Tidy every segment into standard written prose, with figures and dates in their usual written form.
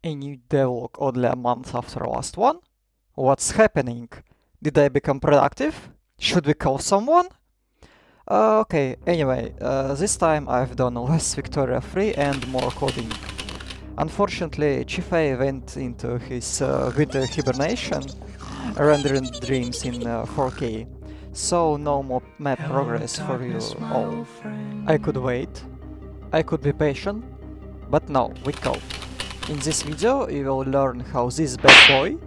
A new devlog only a month after last one? What's happening? Did I become productive? Should we call someone? Okay, anyway, this time I've done less Victoria 3 and more coding. Unfortunately, Chief A went into his winter hibernation, rendering dreams in 4K, so no more map progress for you all. I could wait, I could be patient, but no, we code. In this video you will learn how this bad boy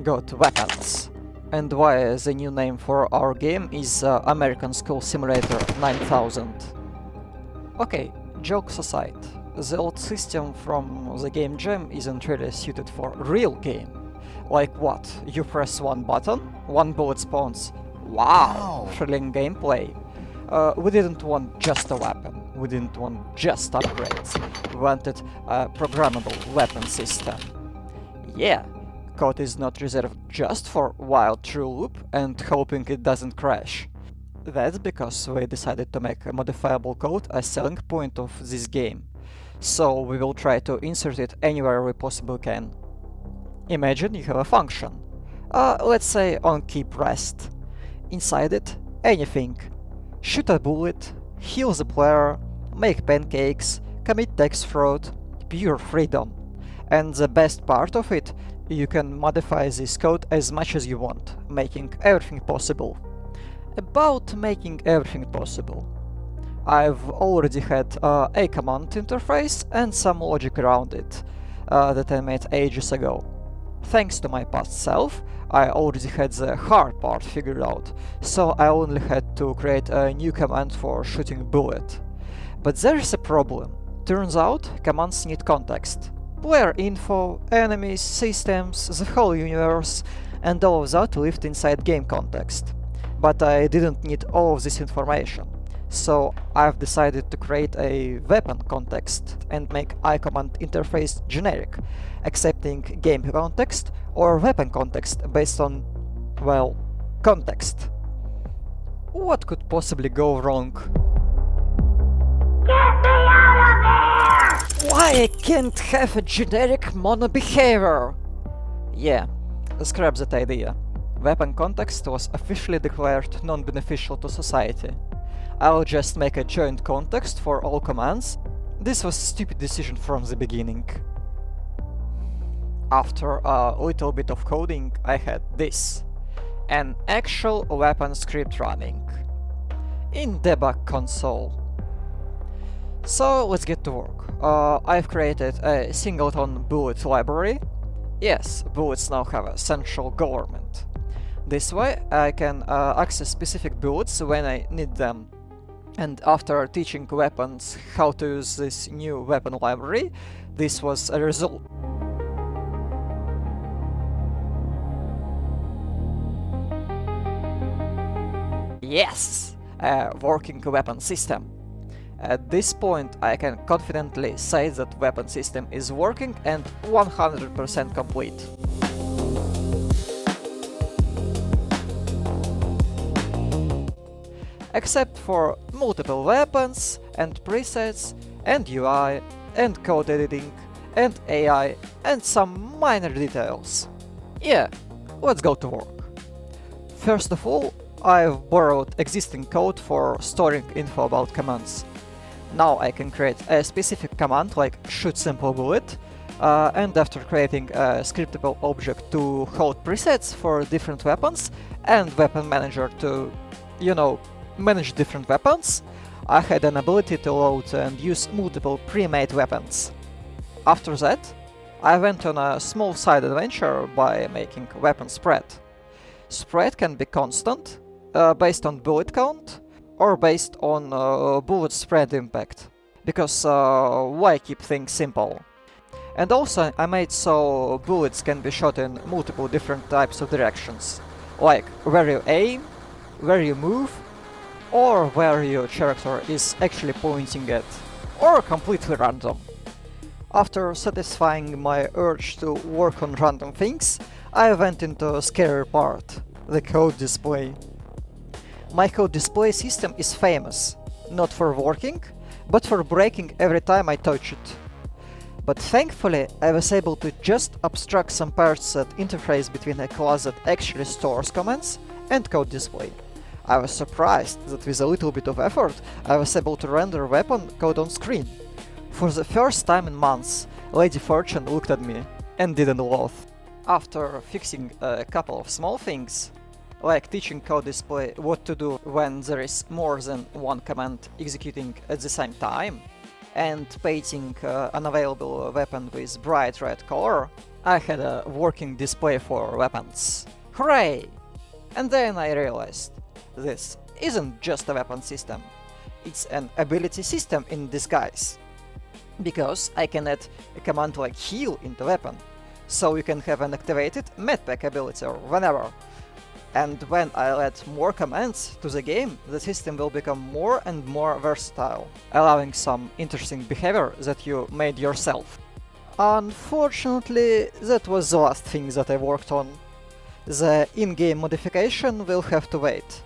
got weapons, and why the new name for our game is American School Simulator 9000. Okay, jokes aside, the old system from the game jam isn't really suited for real game. Like what? You press one button, one bullet spawns. Wow! Thrilling gameplay. We didn't want just a weapon, we didn't want just upgrades, we wanted a programmable weapon system. Yeah, code is not reserved just for wild true loop and hoping it doesn't crash. That's because we decided to make a modifiable code a selling point of this game, so we will try to insert it anywhere we possibly can. Imagine you have a function, let's say on keep rest. Inside it, anything. Shoot a bullet, heal the player, make pancakes, commit text fraud, pure freedom. And the best part of it, you can modify this code as much as you want, making everything possible. About making everything possible. I've already had a command interface and some logic around it that I made ages ago. Thanks to my past self, I already had the hard part figured out, so I only had to create a new command for shooting bullet. But there's a problem. Turns out, commands need context. Player info, enemies, systems, the whole universe, and all of that lived inside game context. But I didn't need all of this information, so I've decided to create a weapon context and make iCommand interface generic, accepting game context or weapon context based on, well, context. What could possibly go wrong? Get me out of here! Why I can't have a generic mono behavior? Yeah, scrap that idea. Weapon context was officially declared non-beneficial to society. I'll just make a joint context for all commands. This was a stupid decision from the beginning. After a little bit of coding, I had this. An actual weapon script running. In debug console. So let's get to work. I've created a singleton bullet library. Yes, bullets now have a central government. This way I can access specific bullets when I need them. And after teaching weapons how to use this new weapon library, this was a result. Yes! A working weapon system. At this point I can confidently say that weapon system is working and 100% complete. Except for multiple weapons and presets and UI and code editing and AI and some minor details. Yeah, let's go to work. First of all, I've borrowed existing code for storing info about commands. Now I can create a specific command like shoot simple bullet, and after creating a scriptable object to hold presets for different weapons and weapon manager to, you know, manage different weapons, I had an ability to load and use multiple pre-made weapons. After that, I went on a small side adventure by making weapon spread. Spread can be constant, based on bullet count, or based on bullet spread impact, because why keep things simple? And also I made so bullets can be shot in multiple different types of directions, like where you aim, where you move, or where your character is actually pointing at, or completely random. After satisfying my urge to work on random things, I went into a scary part, the code display. My code display system is famous, not for working, but for breaking every time I touch it. But thankfully, I was able to just abstract some parts that interface between a class that actually stores commands and code display. I was surprised that with a little bit of effort, I was able to render weapon code on screen. For the first time in months, Lady Fortune looked at me and didn't laugh. After fixing a couple of small things, like teaching code display what to do when there is more than one command executing at the same time, and painting an available weapon with bright red color, I had a working display for weapons. Hooray! And then I realized, this isn't just a weapon system, it's an ability system in disguise. Because I can add a command like heal into weapon, so you can have an activated medpack ability or whenever. And when I'll add more commands to the game, the system will become more and more versatile, allowing some interesting behavior that you made yourself. Unfortunately, that was the last thing that I worked on. The in-game modification will have to wait.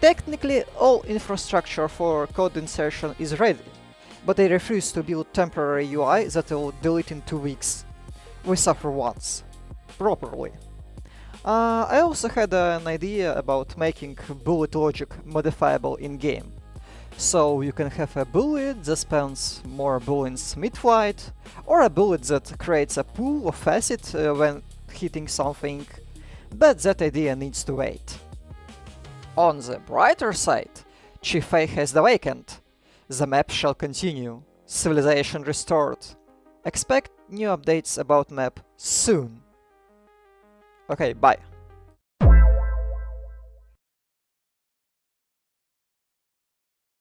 Technically, all infrastructure for code insertion is ready, but I refuse to build temporary UI that will delete in 2 weeks. We suffer once. Properly. I also had an idea about making bullet logic modifiable in-game. So you can have a bullet that spawns more bullets mid-flight, or a bullet that creates a pool of acid when hitting something, but that idea needs to wait. On the brighter side, Chief A has awakened. The map shall continue. Civilization restored. Expect new updates about map soon. Okay, bye.